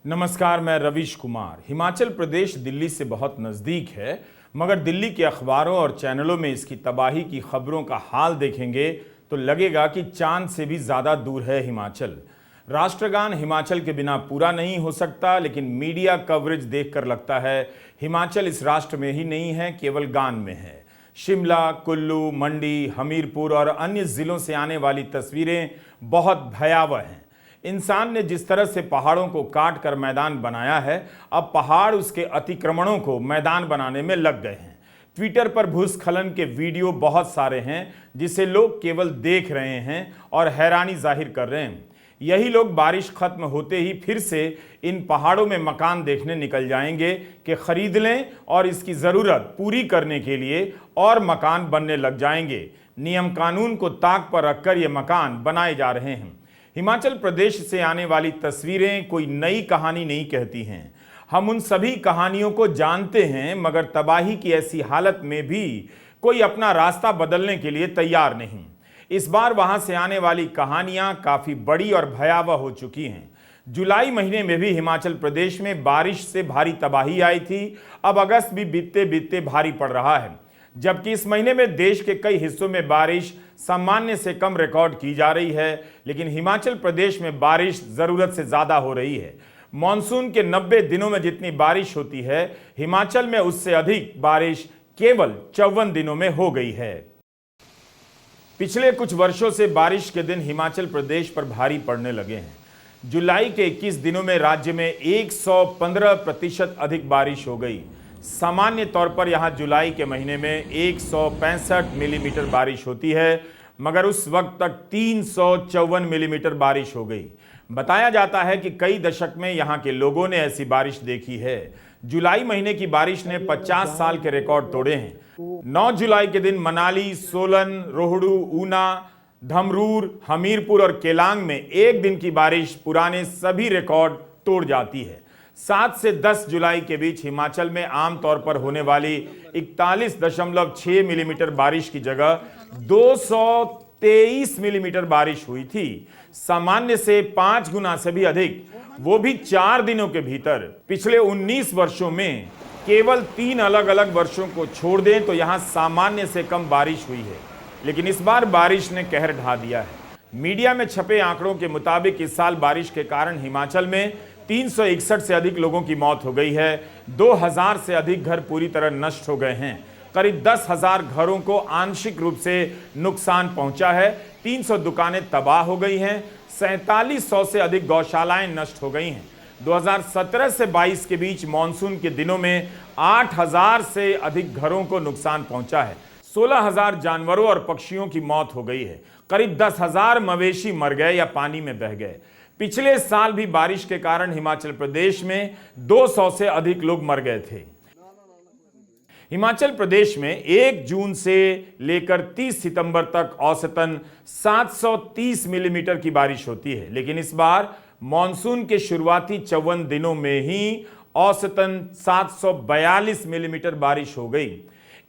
नमस्कार, मैं रवीश कुमार। हिमाचल प्रदेश दिल्ली से बहुत नज़दीक है, मगर दिल्ली के अखबारों और चैनलों में इसकी तबाही की खबरों का हाल देखेंगे तो लगेगा कि चांद से भी ज़्यादा दूर है हिमाचल। राष्ट्रगान हिमाचल के बिना पूरा नहीं हो सकता, लेकिन मीडिया कवरेज देखकर लगता है हिमाचल इस राष्ट्र में ही नहीं है, केवल गान में है। शिमला, कुल्लू, मंडी, हमीरपुर और अन्य ज़िलों से आने वाली तस्वीरें बहुत भयावह हैं। इंसान ने जिस तरह से पहाड़ों को काट कर मैदान बनाया है, अब पहाड़ उसके अतिक्रमणों को मैदान बनाने में लग गए हैं। ट्विटर पर भूस्खलन के वीडियो बहुत सारे हैं जिसे लोग केवल देख रहे हैं और हैरानी जाहिर कर रहे हैं। यही लोग बारिश खत्म होते ही फिर से इन पहाड़ों में मकान देखने निकल जाएंगे कि खरीद लें और इसकी ज़रूरत पूरी करने के लिए और मकान बनने लग जाएंगे। नियम कानून को ताक पर रखकर ये मकान बनाए जा रहे हैं। हिमाचल प्रदेश से आने वाली तस्वीरें कोई नई कहानी नहीं कहती हैं। हम उन सभी कहानियों को जानते हैं, मगर तबाही की ऐसी हालत में भी कोई अपना रास्ता बदलने के लिए तैयार नहीं। इस बार वहां से आने वाली कहानियां काफी बड़ी और भयावह हो चुकी हैं। जुलाई महीने में भी हिमाचल प्रदेश में बारिश से भारी तबाही आई थी। अब अगस्त भी बीतते बीतते भारी पड़ रहा है, जबकि इस महीने में देश के कई हिस्सों में बारिश सामान्य से कम रिकॉर्ड की जा रही है, लेकिन हिमाचल प्रदेश में बारिश जरूरत से ज्यादा हो रही है। मॉनसून के 90 दिनों में जितनी बारिश होती है, हिमाचल में उससे अधिक बारिश केवल 54 दिनों में हो गई है। पिछले कुछ वर्षों से बारिश के दिन हिमाचल प्रदेश पर भारी पड़ने लगे हैं। जुलाई के 21 दिनों में राज्य में 115% अधिक बारिश हो गई। सामान्य तौर पर यहां जुलाई के महीने में 165 मिलीमीटर बारिश होती है, मगर उस वक्त तक 354 मिलीमीटर बारिश हो गई। बताया जाता है कि कई दशक में यहां के लोगों ने ऐसी बारिश देखी है। जुलाई महीने की बारिश ने 50 साल के रिकॉर्ड तोड़े हैं। 9 जुलाई के दिन मनाली, सोलन, रोहडू, ऊना, धमरूर, हमीरपुर और केलांग में एक दिन की बारिश पुराने सभी रिकॉर्ड तोड़ जाती है। 7 से 10 जुलाई के बीच हिमाचल में आमतौर पर होने वाली 41.6 मिलीमीटर बारिश की जगह 223 मिलीमीटर बारिश हुई थी, सामान्य से 5 गुना से भी अधिक, वो भी 4 दिनों के भीतर। पिछले 19 वर्षों में केवल 3 अलग अलग वर्षों को छोड़ दें तो यहां सामान्य से कम बारिश हुई है, लेकिन इस बार बारिश ने कहर ढा दिया है। मीडिया में छपे आंकड़ों के मुताबिक इस साल बारिश के कारण हिमाचल में 361 से अधिक लोगों की मौत हो गई है। 2000 से अधिक घर पूरी तरह नष्ट हो गए हैं। करीब 10,000 घरों को आंशिक रूप से नुकसान पहुंचा है। 300 दुकानें तबाह हो गई हैं। 4700 से अधिक गौशालाएं नष्ट हो गई हैं। 2017 से 22 के बीच मॉनसून के दिनों में 8000 से अधिक घरों को नुकसान पहुंचा है। 16,000 जानवरों और पक्षियों की मौत हो गई है। करीब 10,000 मवेशी मर गए या पानी में बह गए। पिछले साल भी बारिश के कारण हिमाचल प्रदेश में 200 से अधिक लोग मर गए थे। हिमाचल प्रदेश में 1 जून से लेकर 30 सितंबर तक औसतन 730 मिलीमीटर की बारिश होती है, लेकिन इस बार मॉनसून के शुरुआती 54 दिनों में ही औसतन 742 मिलीमीटर बारिश हो गई।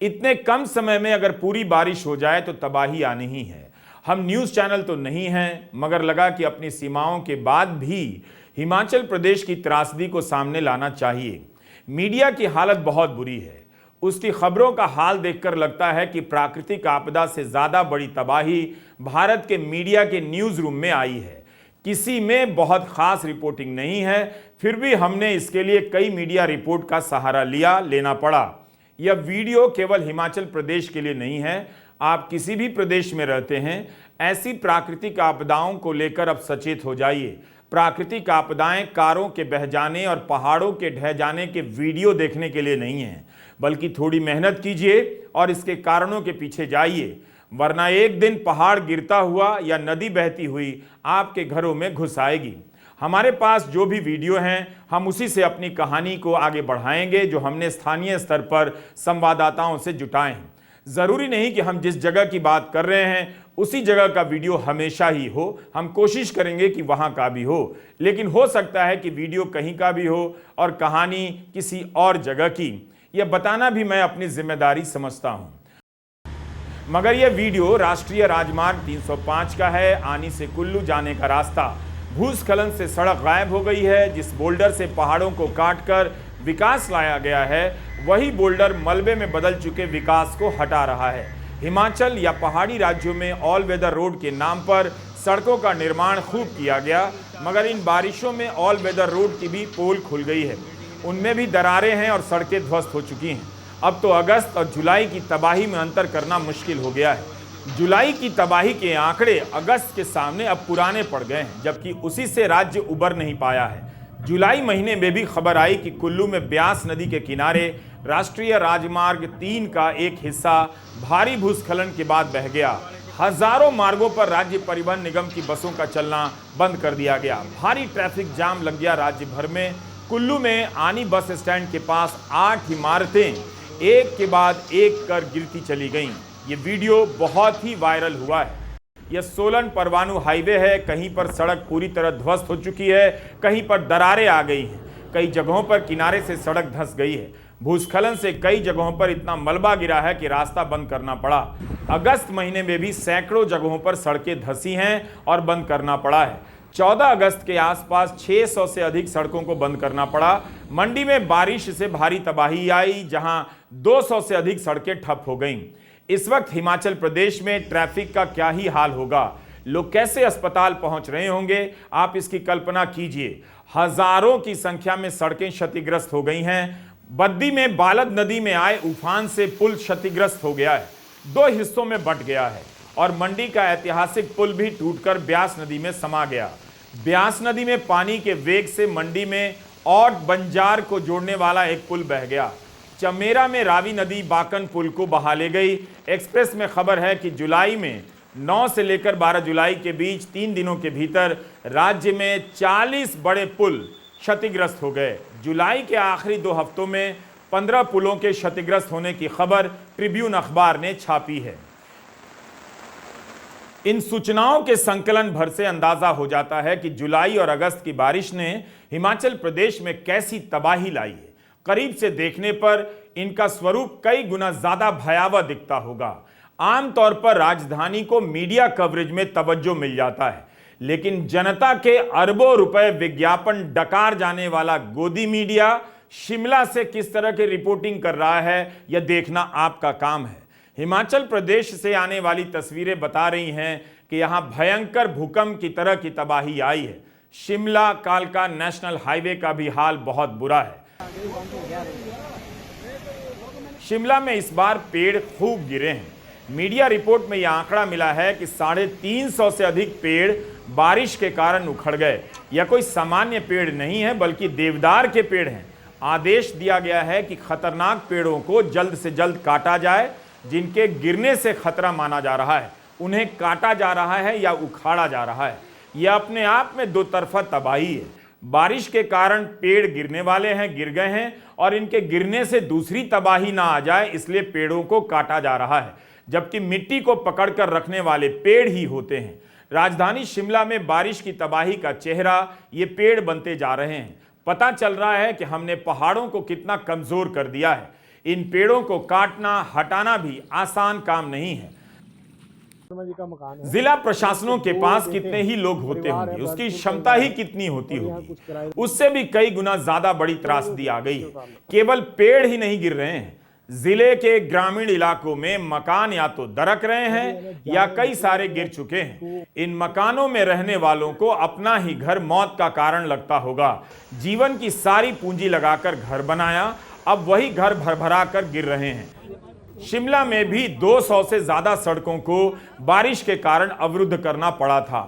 इतने कम समय में अगर पूरी बारिश हो जाए तो तबाही आनी ही है। हम न्यूज़ चैनल तो नहीं हैं, मगर लगा कि अपनी सीमाओं के बाद भी हिमाचल प्रदेश की त्रासदी को सामने लाना चाहिए। मीडिया की हालत बहुत बुरी है। उसकी खबरों का हाल देखकर लगता है कि प्राकृतिक आपदा से ज़्यादा बड़ी तबाही भारत के मीडिया के न्यूज़ रूम में आई है। किसी में बहुत खास रिपोर्टिंग नहीं है, फिर भी हमने इसके लिए कई मीडिया रिपोर्ट का सहारा लेना पड़ा। यह वीडियो केवल हिमाचल प्रदेश के लिए नहीं है। आप किसी भी प्रदेश में रहते हैं, ऐसी प्राकृतिक आपदाओं को लेकर अब सचेत हो जाइए। प्राकृतिक आपदाएं कारों के बह जाने और पहाड़ों के ढह जाने के वीडियो देखने के लिए नहीं हैं, बल्कि थोड़ी मेहनत कीजिए और इसके कारणों के पीछे जाइए, वरना एक दिन पहाड़ गिरता हुआ या नदी बहती हुई आपके घरों में घुस आएगी। हमारे पास जो भी वीडियो हैं, हम उसी से अपनी कहानी को आगे बढ़ाएंगे, जो हमने स्थानीय स्तर पर संवाददाताओं से जुटाए हैं। ज़रूरी नहीं कि हम जिस जगह की बात कर रहे हैं उसी जगह का वीडियो हमेशा ही हो। हम कोशिश करेंगे कि वहाँ का भी हो, लेकिन हो सकता है कि वीडियो कहीं का भी हो और कहानी किसी और जगह की। यह बताना भी मैं अपनी जिम्मेदारी समझता हूँ। मगर यह वीडियो राष्ट्रीय राजमार्ग 305 का है। आनी से कुल्लू जाने का रास्ता भूस्खलन से सड़क गायब हो गई है। जिस बोल्डर से पहाड़ों को काटकर विकास लाया गया है, वही बोल्डर मलबे में बदल चुके विकास को हटा रहा है। हिमाचल या पहाड़ी राज्यों में ऑल वेदर रोड के नाम पर सड़कों का निर्माण खूब किया गया, मगर इन बारिशों में ऑल वेदर रोड की भी पोल खुल गई है। उनमें भी दरारें हैं और सड़कें ध्वस्त हो चुकी हैं। अब तो अगस्त और जुलाई की तबाही में अंतर करना मुश्किल हो गया है। जुलाई की तबाही के आंकड़े अगस्त के सामने अब पुराने पड़ गए हैं, जबकि उसी से राज्य उबर नहीं पाया है। जुलाई महीने में भी खबर आई कि कुल्लू में ब्यास नदी के किनारे राष्ट्रीय राजमार्ग 3 का एक हिस्सा भारी भूस्खलन के बाद बह गया। हजारों मार्गों पर राज्य परिवहन निगम की बसों का चलना बंद कर दिया गया। भारी ट्रैफिक जाम लग गया राज्य भर में। कुल्लू में आनी बस स्टैंड के पास 8 इमारतें एक के बाद एक कर गिरती चली गईं। ये वीडियो बहुत ही वायरल हुआ है। यह सोलन परवाणू हाईवे है। कहीं पर सड़क पूरी तरह ध्वस्त हो चुकी है, कहीं पर दरारें आ गई हैं, कई जगहों पर किनारे से सड़क धंस गई है। भूस्खलन से कई जगहों पर इतना मलबा गिरा है कि रास्ता बंद करना पड़ा। अगस्त महीने में भी सैकड़ों जगहों पर सड़कें धंसी हैं और बंद करना पड़ा है। 14 अगस्त के आसपास 600 से अधिक सड़कों को बंद करना पड़ा। मंडी में बारिश से भारी तबाही आई, जहां 200 से अधिक सड़कें ठप हो गईं। इस वक्त हिमाचल प्रदेश में ट्रैफिक का क्या ही हाल होगा, लोग कैसे अस्पताल पहुंच रहे होंगे, आप इसकी कल्पना कीजिए। हजारों की संख्या में सड़कें क्षतिग्रस्त हो गई हैं। बद्दी में बालद नदी में आए उफान से पुल क्षतिग्रस्त हो गया है, 2 हिस्सों में बंट गया है। और मंडी का ऐतिहासिक पुल भी टूटकर ब्यास नदी में समा गया। ब्यास नदी में पानी के वेग से मंडी में और बंजार को जोड़ने वाला एक पुल बह गया। चमेरा में रावी नदी बाकन पुल को बहा ले गई। एक्सप्रेस में खबर है कि जुलाई में 9 से लेकर 12 जुलाई के बीच 3 दिनों के भीतर राज्य में 40 बड़े पुल क्षतिग्रस्त हो गए। जुलाई के आखिरी 2 हफ्तों में 15 पुलों के क्षतिग्रस्त होने की खबर ट्रिब्यून अखबार ने छापी है। इन सूचनाओं के संकलन भर से अंदाजा हो जाता है कि जुलाई और अगस्त की बारिश ने हिमाचल प्रदेश में कैसी तबाही लाई है। करीब से देखने पर इनका स्वरूप कई गुना ज्यादा भयावह दिखता होगा। आमतौर पर राजधानी को मीडिया कवरेज में तवज्जो मिल जाता है, लेकिन जनता के अरबों रुपए विज्ञापन डकार जाने वाला गोदी मीडिया शिमला से किस तरह की रिपोर्टिंग कर रहा है, यह देखना आपका काम है। हिमाचल प्रदेश से आने वाली तस्वीरें बता रही हैं कि यहां भयंकर भूकंप की तरह की तबाही आई है। शिमला कालका नेशनल हाईवे का भी हाल बहुत बुरा है। शिमला में इस बार पेड़ खूब गिरे हैं। मीडिया रिपोर्ट में यह आंकड़ा मिला है कि 350 से अधिक पेड़ बारिश के कारण उखड़ गए। यह कोई सामान्य पेड़ नहीं है, बल्कि देवदार के पेड़ हैं। आदेश दिया गया है कि खतरनाक पेड़ों को जल्द से जल्द काटा जाए। जिनके गिरने से खतरा माना जा रहा है, उन्हें काटा जा रहा है या उखाड़ा जा रहा है। यह अपने आप में दो तरफा तबाही है। बारिश के कारण पेड़ गिरने वाले हैं, गिर गए हैं, और इनके गिरने से दूसरी तबाही ना आ जाए, इसलिए पेड़ों को काटा जा रहा है, जबकि मिट्टी को पकड़कर रखने वाले पेड़ ही होते हैं। राजधानी शिमला में बारिश की तबाही का चेहरा ये पेड़ बनते जा रहे हैं। पता चल रहा है कि हमने पहाड़ों को कितना कमजोर कर दिया है। इन पेड़ों को काटना हटाना भी आसान काम नहीं है। जिला प्रशासनों के पास कितने ही लोग होते होंगे, उसकी क्षमता ही कितनी होती होगी, उससे भी कई गुना ज्यादा बड़ी त्रासदी आ गई है। केवल पेड़ ही नहीं गिर रहे हैं, जिले के ग्रामीण इलाकों में मकान या तो दरक रहे हैं या कई सारे गिर चुके हैं। इन मकानों में रहने वालों को अपना ही घर मौत का कारण लगता होगा। जीवन की सारी पूंजी लगाकर घर बनाया, अब वही घर भरभरा कर गिर रहे हैं। शिमला में भी 200 से ज्यादा सड़कों को बारिश के कारण अवरुद्ध करना पड़ा था।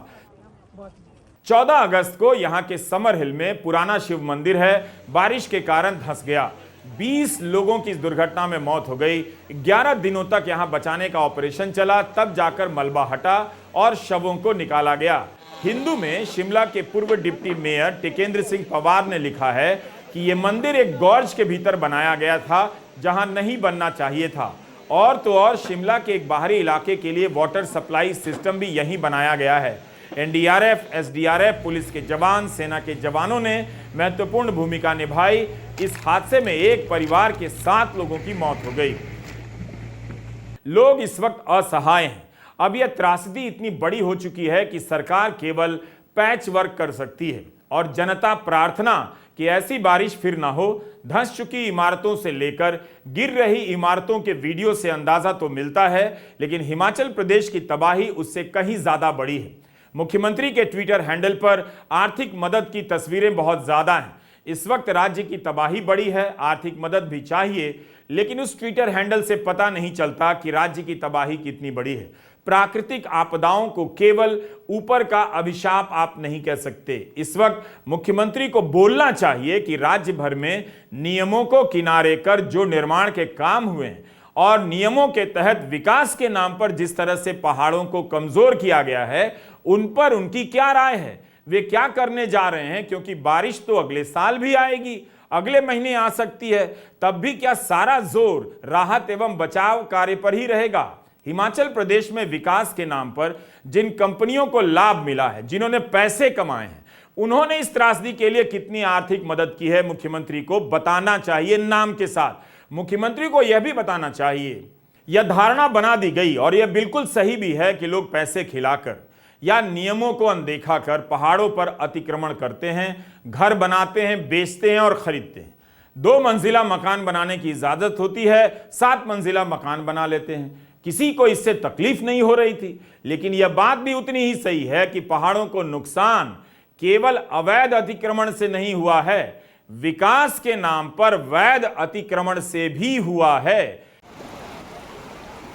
14 अगस्त को यहां के समर हिल में पुराना शिव मंदिर है, बारिश के कारण धंस गया। 20 लोगों की इस दुर्घटना में मौत हो गई। 11 दिनों तक यहां बचाने का ऑपरेशन चला, तब जाकर मलबा हटा और शवों को निकाला गया। हिंदू में शिमला के पूर्व डिप्टी मेयर टिकेंद्र सिंह पवार ने लिखा है कि यह मंदिर एक गॉर्ज के भीतर बनाया गया था, जहां नहीं बनना चाहिए था। और तो और शिमला के एक बाहरी इलाके के लिए वाटर सप्लाई सिस्टम भी यहीं बनाया गया है। एनडीआरएफ, एसडीआरएफ, पुलिस के जवान, सेना के जवानों ने महत्वपूर्ण भूमिका निभाई। इस हादसे में एक परिवार के 7 लोगों की मौत हो गई। लोग इस वक्त असहाय हैं। अब यह त्रासदी इतनी बड़ी हो चुकी है कि सरकार केवल पैच वर्क कर सकती है और जनता प्रार्थना कि ऐसी बारिश फिर ना हो। धंस चुकी इमारतों से लेकर गिर रही इमारतों के वीडियो से अंदाजा तो मिलता है, लेकिन हिमाचल प्रदेश की तबाही उससे कहीं ज्यादा बड़ी है। मुख्यमंत्री के ट्विटर हैंडल पर आर्थिक मदद की तस्वीरें बहुत ज्यादा हैं। इस वक्त राज्य की तबाही बड़ी है, आर्थिक मदद भी चाहिए, लेकिन उस ट्विटर हैंडल से पता नहीं चलता कि राज्य की तबाही कितनी बड़ी है। प्राकृतिक आपदाओं को केवल ऊपर का अभिशाप आप नहीं कह सकते। इस वक्त मुख्यमंत्री को बोलना चाहिए कि राज्य भर में नियमों को किनारे कर जो निर्माण के काम हुए हैं और नियमों के तहत विकास के नाम पर जिस तरह से पहाड़ों को कमजोर किया गया है, उन पर उनकी क्या राय है, वे क्या करने जा रहे हैं। क्योंकि बारिश तो अगले साल भी आएगी, अगले महीने आ सकती है, तब भी क्या सारा जोर राहत एवं बचाव कार्य पर ही रहेगा। हिमाचल प्रदेश में विकास के नाम पर जिन कंपनियों को लाभ मिला है, जिन्होंने पैसे कमाए हैं, उन्होंने इस त्रासदी के लिए कितनी आर्थिक मदद की है, मुख्यमंत्री को बताना चाहिए नाम के साथ। मुख्यमंत्री को यह भी बताना चाहिए, यह धारणा बना दी गई और यह बिल्कुल सही भी है कि लोग पैसे खिलाकर या नियमों को अनदेखा कर पहाड़ों पर अतिक्रमण करते हैं, घर बनाते हैं, बेचते हैं और खरीदते हैं। 2 मंजिला मकान बनाने की इजाजत होती है, 7 मंजिला मकान बना लेते हैं। किसी को इससे तकलीफ नहीं हो रही थी, लेकिन यह बात भी उतनी ही सही है कि पहाड़ों को नुकसान केवल अवैध अतिक्रमण से नहीं हुआ है, विकास के नाम पर वैध अतिक्रमण से भी हुआ है।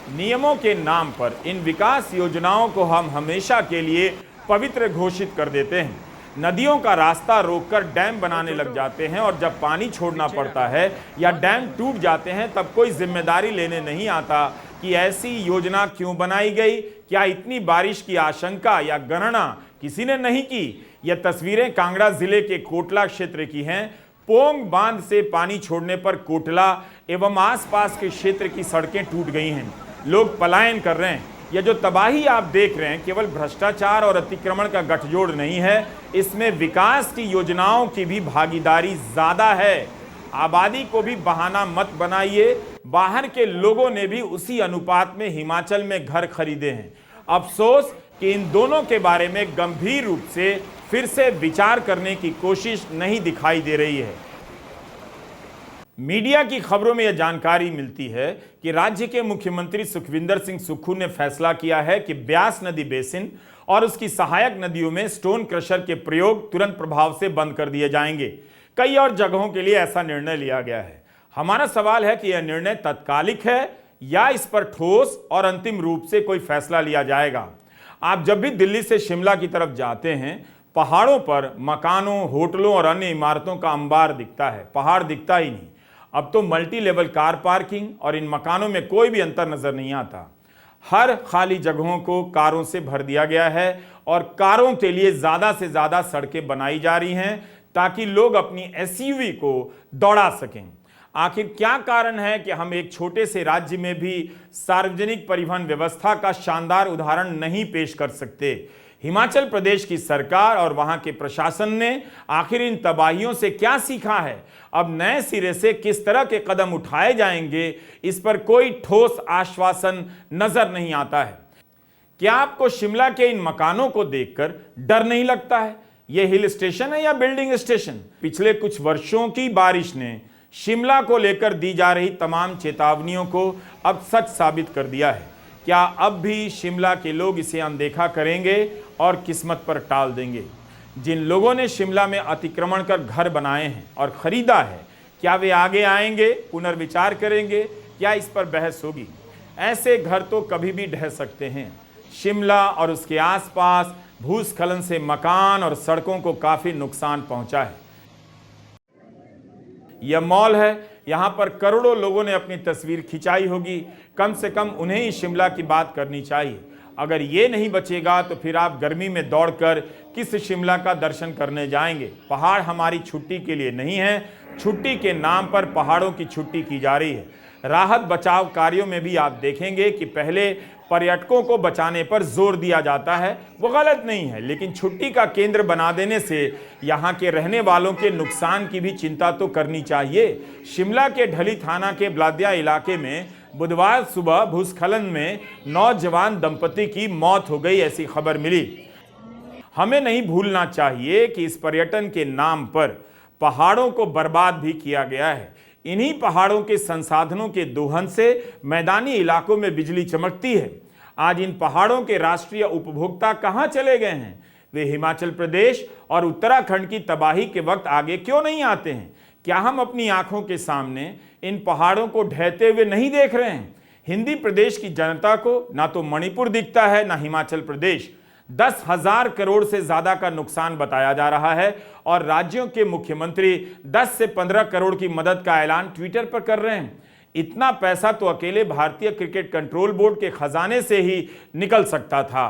नियमों के नाम पर इन विकास योजनाओं को हम हमेशा के लिए पवित्र घोषित कर देते हैं। नदियों का रास्ता रोककर डैम बनाने लग जाते हैं और जब पानी छोड़ना पड़ता है या डैम टूट जाते हैं तब कोई जिम्मेदारी लेने नहीं आता कि ऐसी योजना क्यों बनाई गई, क्या इतनी बारिश की आशंका या गणना किसी ने नहीं की। यह तस्वीरें कांगड़ा जिले के कोटला क्षेत्र की हैं। पोंग बांध से पानी छोड़ने पर कोटला एवं आसपास के क्षेत्र की सड़कें टूट गई हैं, लोग पलायन कर रहे हैं। यह जो तबाही आप देख रहे हैं केवल भ्रष्टाचार और अतिक्रमण का गठजोड़ नहीं है, इसमें विकास की योजनाओं की भी भागीदारी ज्यादा है। आबादी को भी बहाना मत बनाइए, बाहर के लोगों ने भी उसी अनुपात में हिमाचल में घर खरीदे हैं। अफसोस कि इन दोनों के बारे में गंभीर रूप से फिर से विचार करने की कोशिश नहीं दिखाई दे रही है। मीडिया की खबरों में यह जानकारी मिलती है कि राज्य के मुख्यमंत्री सुखविंदर सिंह सुक्खू ने फैसला किया है कि ब्यास नदी बेसिन और उसकी सहायक नदियों में स्टोन क्रशर के प्रयोग तुरंत प्रभाव से बंद कर दिए जाएंगे। कई और जगहों के लिए ऐसा निर्णय लिया गया है। हमारा सवाल है कि यह निर्णय तात्कालिक है या इस पर ठोस और अंतिम रूप से कोई फैसला लिया जाएगा। आप जब भी दिल्ली से शिमला की तरफ जाते हैं, पहाड़ों पर मकानों, होटलों और अन्य इमारतों का अंबार दिखता है, पहाड़ दिखता ही नहीं। अब तो मल्टी लेवल कार पार्किंग और इन मकानों में कोई भी अंतर नजर नहीं आता। हर खाली जगहों को कारों से भर दिया गया है और कारों के लिए ज्यादा से ज्यादा सड़कें बनाई जा रही हैं ताकि लोग अपनी एसयूवी को दौड़ा सकें। आखिर क्या कारण है कि हम एक छोटे से राज्य में भी सार्वजनिक परिवहन व्यवस्था का शानदार उदाहरण नहीं पेश कर सकते? हिमाचल प्रदेश की सरकार और वहां के प्रशासन ने आखिर इन तबाहियों से क्या सीखा है? अब नए सिरे से किस तरह के कदम उठाए जाएंगे, इस पर कोई ठोस आश्वासन नजर नहीं आता है। क्या आपको शिमला के इन मकानों को देखकर डर नहीं लगता है? यह हिल स्टेशन है या बिल्डिंग स्टेशन? पिछले कुछ वर्षों की बारिश ने शिमला को लेकर दी जा रही तमाम चेतावनियों को अब सच साबित कर दिया है। क्या अब भी शिमला के लोग इसे अनदेखा करेंगे और किस्मत पर टाल देंगे? जिन लोगों ने शिमला में अतिक्रमण कर घर बनाए हैं और खरीदा है, क्या वे आगे आएंगे, पुनर्विचार करेंगे? क्या इस पर बहस होगी? ऐसे घर तो कभी भी ढह सकते हैं। शिमला और उसके आसपास भूस्खलन से मकान और सड़कों को काफी नुकसान पहुंचा है। यह मॉल है, यहां पर करोड़ों लोगों ने अपनी तस्वीर खिंचाई होगी। कम से कम उन्हें ही शिमला की बात करनी चाहिए। अगर ये नहीं बचेगा तो फिर आप गर्मी में दौड़कर किस शिमला का दर्शन करने जाएंगे? पहाड़ हमारी छुट्टी के लिए नहीं है, छुट्टी के नाम पर पहाड़ों की छुट्टी की जा रही है। राहत बचाव कार्यों में भी आप देखेंगे कि पहले पर्यटकों को बचाने पर जोर दिया जाता है, वो गलत नहीं है, लेकिन छुट्टी का केंद्र बना देने से यहाँ के रहने वालों के नुकसान की भी चिंता तो करनी चाहिए। शिमला के ढली थाना के ब्लादिया इलाके में बुधवार सुबह भूस्खलन में नौजवान दंपति की मौत हो गई, ऐसी खबर मिली। हमें नहीं भूलना चाहिए कि इस पर्यटन के नाम पर पहाड़ों को बर्बाद भी किया गया है। इन्हीं पहाड़ों के संसाधनों के दोहन से मैदानी इलाकों में बिजली चमकती है। आज इन पहाड़ों के राष्ट्रीय उपभोक्ता कहां चले गए हैं? वे हिमाचल प्रदेश और उत्तराखंड की तबाही के वक्त आगे क्यों नहीं आते हैं? क्या हम अपनी आंखों के सामने इन पहाड़ों को ढहते हुए नहीं देख रहे हैं? हिंदी प्रदेश की जनता को ना तो मणिपुर दिखता है, ना हिमाचल प्रदेश। 10,000 करोड़ से ज्यादा का नुकसान बताया जा रहा है और राज्यों के मुख्यमंत्री 10 से 15 करोड़ की मदद का ऐलान ट्विटर पर कर रहे हैं। इतना पैसा तो अकेले भारतीय क्रिकेट कंट्रोल बोर्ड के खजाने से ही निकल सकता था।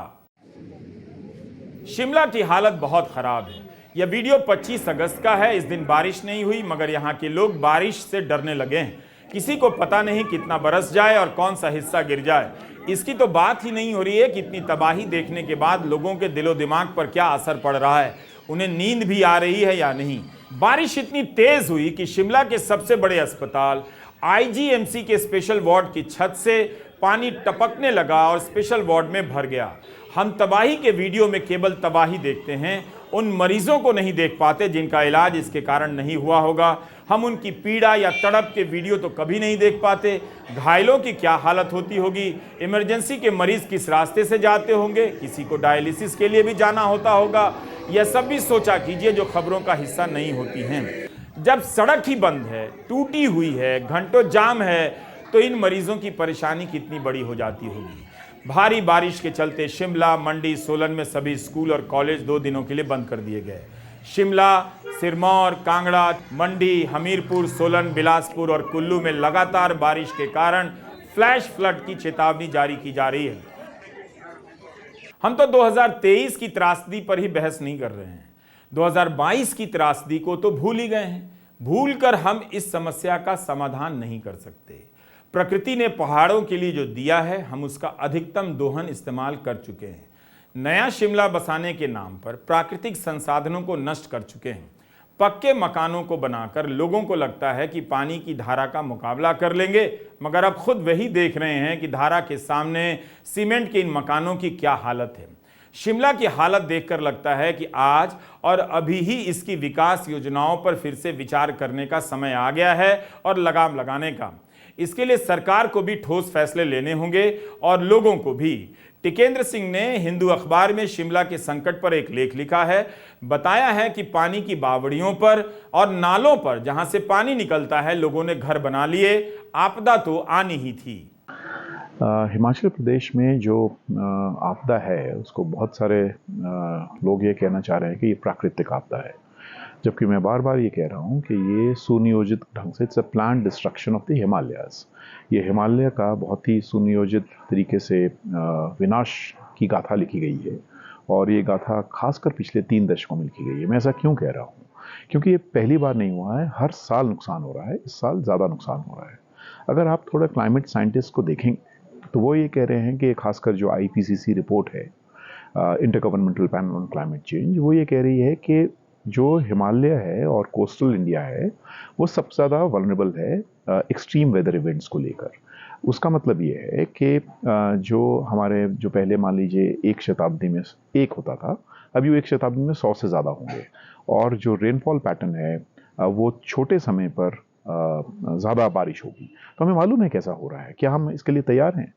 शिमला की हालत बहुत खराब है। यह वीडियो 25 अगस्त का है। इस दिन बारिश नहीं हुई, मगर यहां के लोग बारिश से डरने लगे हैं। किसी को पता नहीं कितना बरस जाए और कौन सा हिस्सा गिर जाए। इसकी तो बात ही नहीं हो रही है कि इतनी तबाही देखने के बाद लोगों के दिलो दिमाग पर क्या असर पड़ रहा है, उन्हें नींद भी आ रही है या नहीं। बारिश इतनी तेज हुई कि शिमला के सबसे बड़े अस्पताल आईजीएमसी के स्पेशल वार्ड की छत से पानी टपकने लगा और स्पेशल वार्ड में भर गया। हम तबाही के वीडियो में केवल तबाही देखते हैं, उन मरीजों को नहीं देख पाते जिनका इलाज इसके कारण नहीं हुआ होगा। हम उनकी पीड़ा या तड़प के वीडियो तो कभी नहीं देख पाते। घायलों की क्या हालत होती होगी, इमरजेंसी के मरीज किस रास्ते से जाते होंगे, किसी को डायलिसिस के लिए भी जाना होता होगा। यह सब भी सोचा कीजिए जो खबरों का हिस्सा नहीं होती हैं। जब सड़क ही बंद है, टूटी हुई है, घंटों जाम है, तो इन मरीजों की परेशानी कितनी बड़ी हो जाती होगी। भारी बारिश के चलते शिमला, मंडी, सोलन में सभी स्कूल और कॉलेज 2 दिनों के लिए बंद कर दिए गए। शिमला, सिरमौर, कांगड़ा, मंडी, हमीरपुर, सोलन, बिलासपुर और कुल्लू में लगातार बारिश के कारण फ्लैश फ्लड की चेतावनी जारी की जा रही है। हम तो 2023 की त्रासदी पर ही बहस नहीं कर रहे हैं, 2022 की त्रासदी को तो भूल ही गए हैं। भूलकर हम इस समस्या का समाधान नहीं कर सकते। प्रकृति ने पहाड़ों के लिए जो दिया है, हम उसका अधिकतम दोहन इस्तेमाल कर चुके हैं। नया शिमला बसाने के नाम पर प्राकृतिक संसाधनों को नष्ट कर चुके हैं। पक्के मकानों को बनाकर लोगों को लगता है कि पानी की धारा का मुकाबला कर लेंगे, मगर अब खुद वही देख रहे हैं कि धारा के सामने सीमेंट के इन मकानों की क्या हालत है। शिमला की हालत देखकर लगता है कि आज और अभी ही इसकी विकास योजनाओं पर फिर से विचार करने का समय आ गया है और लगाम लगाने का। इसके लिए सरकार को भी ठोस फैसले लेने होंगे और लोगों को भी। टिकेंद्र सिंह ने हिंदू अखबार में शिमला के संकट पर एक लेख लिखा है। बताया है कि पानी की बावड़ियों पर और नालों पर जहां से पानी निकलता है, लोगों ने घर बना लिए। आपदा तो आनी ही थी। हिमाचल प्रदेश में जो आपदा है, उसको बहुत सारे लोग ये कहना चाह रहे हैं कि ये प्राकृतिक आपदा है, जबकि मैं बार बार ये कह रहा हूँ कि ये सुनियोजित ढंग से it's a planned destruction of the Himalayas. ये हिमालय का बहुत ही सुनियोजित तरीके से विनाश की गाथा लिखी गई है और ये गाथा खासकर पिछले 3 दशकों में लिखी गई है। मैं ऐसा क्यों कह रहा हूँ? क्योंकि ये पहली बार नहीं हुआ है, हर साल नुकसान हो रहा है, इस साल ज़्यादा नुकसान हो रहा है। अगर आप थोड़ा क्लाइमेट साइंटिस्ट को देखें तो वो ये कह रहे हैं कि खासकर जो IPCC रिपोर्ट है, intergovernmental panel on climate change, वो ये कह रही है कि जो हिमालय है और कोस्टल इंडिया है वो सबसे ज़्यादा वल्नरेबल है एक्सट्रीम वेदर इवेंट्स को लेकर। उसका मतलब ये है कि जो हमारे जो पहले मान लीजिए 1 शताब्दी में 1 होता था, अभी वो 1 शताब्दी में 100 से ज़्यादा होंगे। और जो रेनफॉल पैटर्न है वो छोटे समय पर ज़्यादा बारिश होगी। तो हमें मालूम है कैसा हो रहा है। क्या हम इसके लिए तैयार हैं?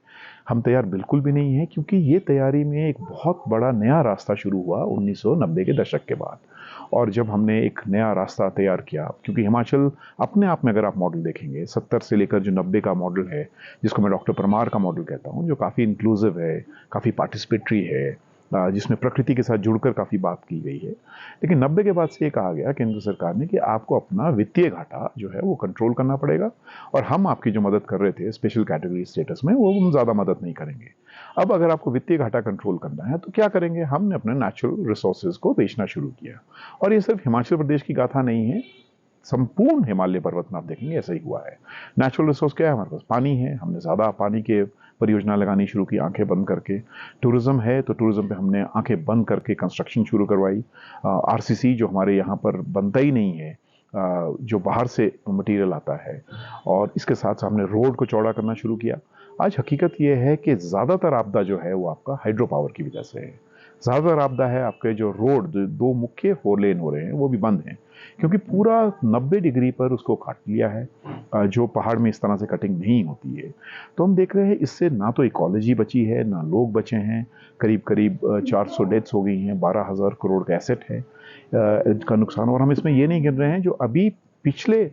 हम तैयार बिल्कुल भी नहीं हैं, क्योंकि ये तैयारी में एक बहुत बड़ा नया रास्ता शुरू हुआ 1990 के दशक के बाद। और जब हमने एक नया रास्ता तैयार किया, क्योंकि हिमाचल अपने आप में अगर आप मॉडल देखेंगे 70 से लेकर जो 90 का मॉडल है, जिसको मैं डॉक्टर परमार का मॉडल कहता हूँ, जो काफ़ी इंक्लूसिव है, काफ़ी पार्टिसिपेटरी है, जिसमें प्रकृति के साथ जुड़कर काफ़ी बात की गई है। लेकिन 90 के बाद से ये कहा गया केंद्र सरकार ने कि आपको अपना वित्तीय घाटा जो है वो कंट्रोल करना पड़ेगा और हम आपकी जो मदद कर रहे थे स्पेशल कैटेगरी स्टेटस में, वो हम ज़्यादा मदद नहीं करेंगे। अब अगर आपको वित्तीय घाटा कंट्रोल करना है तो क्या करेंगे? हमने अपने नेचुरल रिसोर्सेज को बेचना शुरू किया। और ये सिर्फ हिमाचल प्रदेश की गाथा नहीं है, संपूर्ण हिमालय पर्वत में आप देखेंगे ऐसा ही हुआ है। नेचुरल रिसोर्स क्या है? हमारे पास पानी है, हमने ज़्यादा पानी के परियोजना लगानी शुरू की आंखें बंद करके। टूरिज़्म है तो टूरिज़्म पे हमने आंखें बंद करके कंस्ट्रक्शन शुरू करवाई। RCC जो हमारे यहाँ पर बनता ही नहीं है, जो बाहर से मटेरियल आता है, और इसके साथ साथ हमने रोड को चौड़ा करना शुरू किया। आज हकीकत यह है कि ज़्यादातर आपदा जो है वो आपका हाइड्रो पावर की वजह से है। ज़्यादातर आपदा है आपके जो रोड, दो मुख्य 4 लेन हो रहे हैं वो भी बंद हैं, क्योंकि पूरा 90 डिग्री पर उसको काट लिया है, जो पहाड़ में इस तरह से कटिंग नहीं होती है। तो हम देख रहे हैं इससे ना तो इकोलॉजी बची है, ना लोग बचे हैं। करीब करीब 400 डेथ्स हो गई हैं, 12,000 करोड़ का एसेट है का नुकसान। और हम इसमें ये नहीं गिन रहे हैं जो अभी पिछले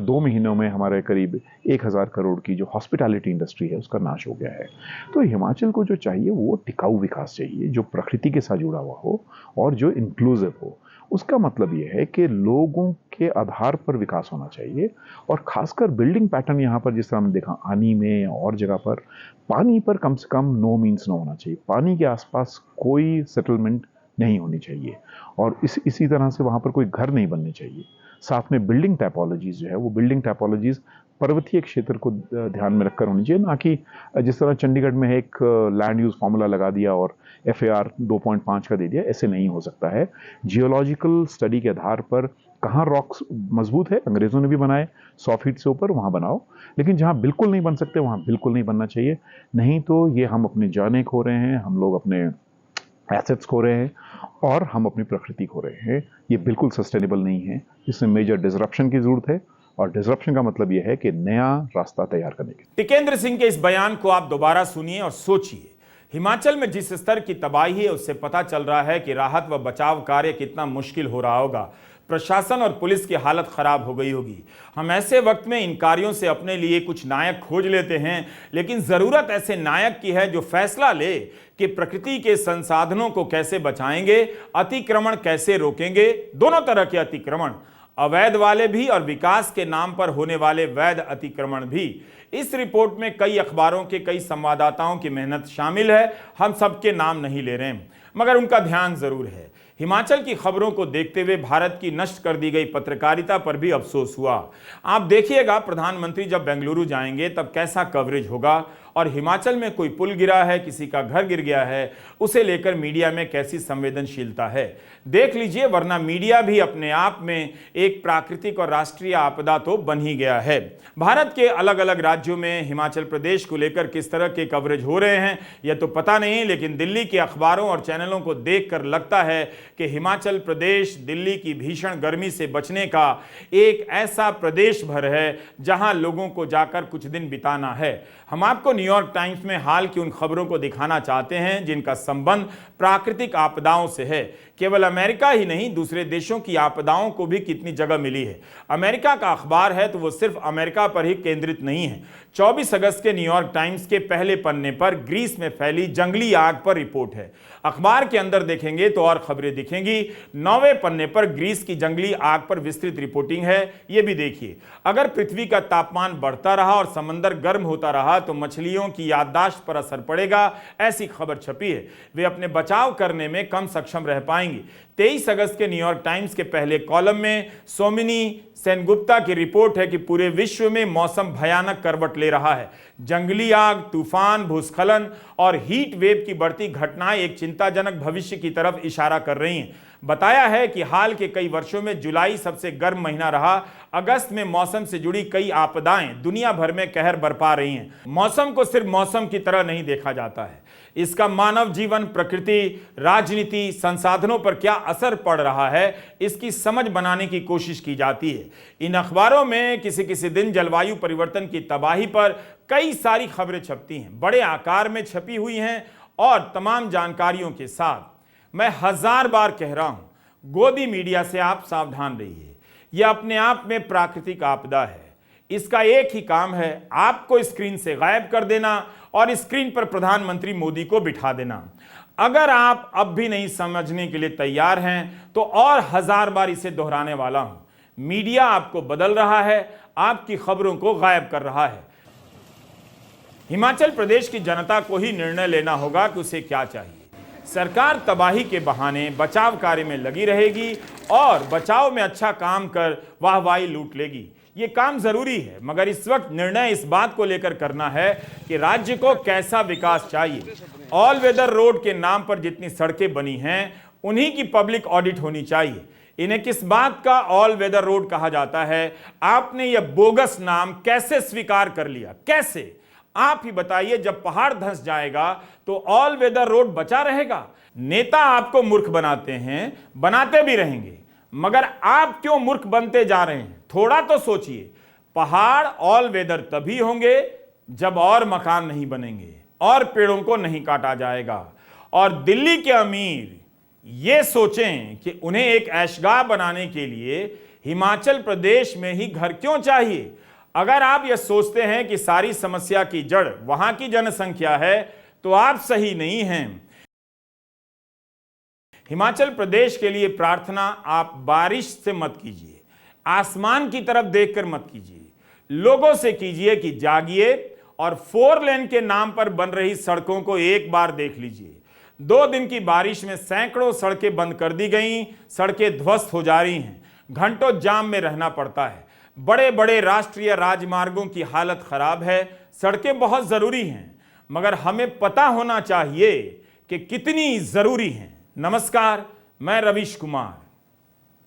2 महीनों में हमारे करीब 1,000 करोड़ की जो हॉस्पिटैलिटी इंडस्ट्री है उसका नाश हो गया है। तो हिमाचल को जो चाहिए वो टिकाऊ विकास चाहिए, जो प्रकृति के साथ जुड़ा हुआ हो और जो इंक्लूसिव हो। उसका मतलब ये है कि लोगों के आधार पर विकास होना चाहिए, और खासकर बिल्डिंग पैटर्न यहाँ पर जिस तरह हमने देखा आनी में और जगह पर, पानी पर कम से कम नो मीन्स नो होना चाहिए। पानी के आसपास कोई सेटलमेंट नहीं होनी चाहिए, और इसी तरह से वहाँ पर कोई घर नहीं बनने चाहिए। साथ में बिल्डिंग टाइपोलॉजीज जो है वो बिल्डिंग टाइपोलॉजीज पर्वतीय क्षेत्र को ध्यान में रखकर होनी चाहिए, ना कि जिस तरह चंडीगढ़ में एक लैंड यूज फॉर्मूला लगा दिया और FAR 2.5 का दे दिया। ऐसे नहीं हो सकता है। जियोलॉजिकल स्टडी के आधार पर कहाँ रॉक्स मजबूत है, अंग्रेजों ने भी बनाए 100 फीट से ऊपर, वहाँ बनाओ। लेकिन जहाँ बिल्कुल नहीं बन सकते वहाँ बिल्कुल नहीं बनना चाहिए। नहीं तो ये हम अपनी जानें खो रहे हैं, हम लोग अपने एसेट्स खो रहे हैं और हम अपनी प्रकृति खो रहे हैं। ये बिल्कुल सस्टेनेबल नहीं है। इसमें मेजर डिसरप्शन की जरूरत है, और डिसरप्शन का मतलब यह है कि नया रास्ता तैयार करने की। टिकेंद्र सिंह के इस बयान को आप दोबारा सुनिए और सोचिए। हिमाचल में जिस स्तर की तबाही है उससे पता चल रहा है कि राहत व बचाव कार्य कितना मुश्किल हो रहा होगा। प्रशासन और पुलिस की हालत खराब हो गई होगी। हम ऐसे वक्त में इन कार्यों से अपने लिए कुछ नायक खोज लेते हैं, लेकिन जरूरत ऐसे नायक की है जो फैसला ले कि प्रकृति के संसाधनों को कैसे बचाएंगे, अतिक्रमण कैसे रोकेंगे, दोनों तरह के अतिक्रमण, अवैध वाले भी और विकास के नाम पर होने वाले वैध अतिक्रमण भी। इस रिपोर्ट में कई अखबारों के कई संवाददाताओं की मेहनत शामिल है। हम सबके नाम नहीं ले रहे हैं, मगर उनका ध्यान जरूर है। हिमाचल की खबरों को देखते हुए भारत की नष्ट कर दी गई पत्रकारिता पर भी अफसोस हुआ। आप देखिएगा प्रधानमंत्री जब बेंगलुरु जाएंगे तब कैसा कवरेज होगा, और हिमाचल में कोई पुल गिरा है, किसी का घर गिर गया है, उसे लेकर मीडिया में कैसी संवेदनशीलता है देख लीजिए। वरना मीडिया भी अपने आप में एक प्राकृतिक और राष्ट्रीय आपदा तो बन ही गया है। भारत के अलग अलग राज्यों में हिमाचल प्रदेश को लेकर किस तरह के कवरेज हो रहे हैं यह तो पता नहीं, लेकिन दिल्ली के अखबारों और चैनलों को देखकर लगता है कि हिमाचल प्रदेश दिल्ली की भीषण गर्मी से बचने का एक ऐसा प्रदेश भर है जहां लोगों को जाकर कुछ दिन बिताना है। हम आपको न्यूयॉर्क टाइम्स में हाल की उन खबरों को दिखाना चाहते हैं जिनका संबंध प्राकृतिक आपदाओं से है। केवल अमेरिका ही नहीं, दूसरे देशों की आपदाओं को भी कितनी जगह मिली है। अमेरिका का अखबार है तो वो सिर्फ अमेरिका पर ही केंद्रित नहीं है। 24 अगस्त के न्यूयॉर्क टाइम्स के पहले पन्ने पर ग्रीस में फैली जंगली आग पर रिपोर्ट है। अखबार के अंदर देखेंगे तो और खबरें दिखेंगी। 9वें पन्ने पर ग्रीस की जंगली आग पर विस्तृत रिपोर्टिंग है। ये भी देखिए, अगर पृथ्वी का तापमान बढ़ता रहा और समंदर गर्म होता रहा तो मछलियों की याददाश्त पर असर पड़ेगा, ऐसी खबर छपी है। वे अपने बचाव करने में कम सक्षम रह पाएंगी। 23 अगस्त के न्यूयॉर्क टाइम्स के पहले कॉलम में सोमिनी सेनगुप्ता की रिपोर्ट है कि पूरे विश्व में मौसम भयानक करवट ले रहा है। जंगली आग, तूफान, भूस्खलन और हीट वेव की बढ़ती घटनाएं एक चिंताजनक भविष्य की तरफ इशारा कर रही हैं। बताया है कि हाल के कई वर्षों में जुलाई सबसे गर्म महीना रहा। अगस्त में मौसम से जुड़ी कई आपदाएं दुनिया भर में कहर बरपा रही हैं। मौसम को सिर्फ मौसम की तरह नहीं देखा जाता है, इसका मानव जीवन, प्रकृति, राजनीति, संसाधनों पर क्या असर पड़ रहा है, इसकी समझ बनाने की कोशिश की जाती है। इन अखबारों में किसी किसी दिन जलवायु परिवर्तन की तबाही पर कई सारी खबरें छपती हैं, बड़े आकार में छपी हुई हैं और तमाम जानकारियों के साथ। मैं 1000 बार कह रहा हूं, गोदी मीडिया से आप सावधान रहिए। यह अपने आप में प्राकृतिक आपदा है। इसका एक ही काम है, आपको स्क्रीन से गायब कर देना और स्क्रीन पर प्रधानमंत्री मोदी को बिठा देना। अगर आप अब भी नहीं समझने के लिए तैयार हैं तो और 1000 बार इसे दोहराने वाला हूं। मीडिया आपको बदल रहा है, आपकी खबरों को गायब कर रहा है। हिमाचल प्रदेश की जनता को ही निर्णय लेना होगा कि उसे क्या चाहिए। सरकार तबाही के बहाने बचाव कार्य में लगी रहेगी और बचाव में अच्छा काम कर वाहवाही लूट लेगी। ये काम जरूरी है, मगर इस वक्त निर्णय इस बात को लेकर करना है कि राज्य को कैसा विकास चाहिए। ऑल वेदर रोड के नाम पर जितनी सड़कें बनी हैं उन्हीं की पब्लिक ऑडिट होनी चाहिए। इन्हें किस बात का ऑल वेदर रोड कहा जाता है? आपने यह बोगस नाम कैसे स्वीकार कर लिया? कैसे? आप ही बताइए। जब पहाड़ धंस जाएगा तो ऑल वेदर रोड बचा रहेगा? नेता आपको मूर्ख बनाते हैं, बनाते भी रहेंगे, मगर आप क्यों मूर्ख बनते जा रहे हैं? थोड़ा तो सोचिए। पहाड़ ऑल वेदर तभी होंगे जब और मकान नहीं बनेंगे और पेड़ों को नहीं काटा जाएगा। और दिल्ली के अमीर ये सोचें कि उन्हें एक ऐशगाह बनाने के लिए हिमाचल प्रदेश में ही घर क्यों चाहिए। अगर आप यह सोचते हैं कि सारी समस्या की जड़ वहां की जनसंख्या है तो आप सही नहीं हैं। हिमाचल प्रदेश के लिए प्रार्थना आप बारिश से मत कीजिए, आसमान की तरफ देखकर मत कीजिए, लोगों से कीजिए कि जागिए और 4 लेन के नाम पर बन रही सड़कों को एक बार देख लीजिए। 2 दिन की बारिश में सैकड़ों सड़कें बंद कर दी गई, सड़कें ध्वस्त हो जा रही हैं, घंटों जाम में रहना पड़ता है। बड़े बड़े राष्ट्रीय राजमार्गों की हालत खराब है। सड़कें बहुत जरूरी हैं, मगर हमें पता होना चाहिए कि कितनी जरूरी हैं। नमस्कार, मैं रवीश कुमार।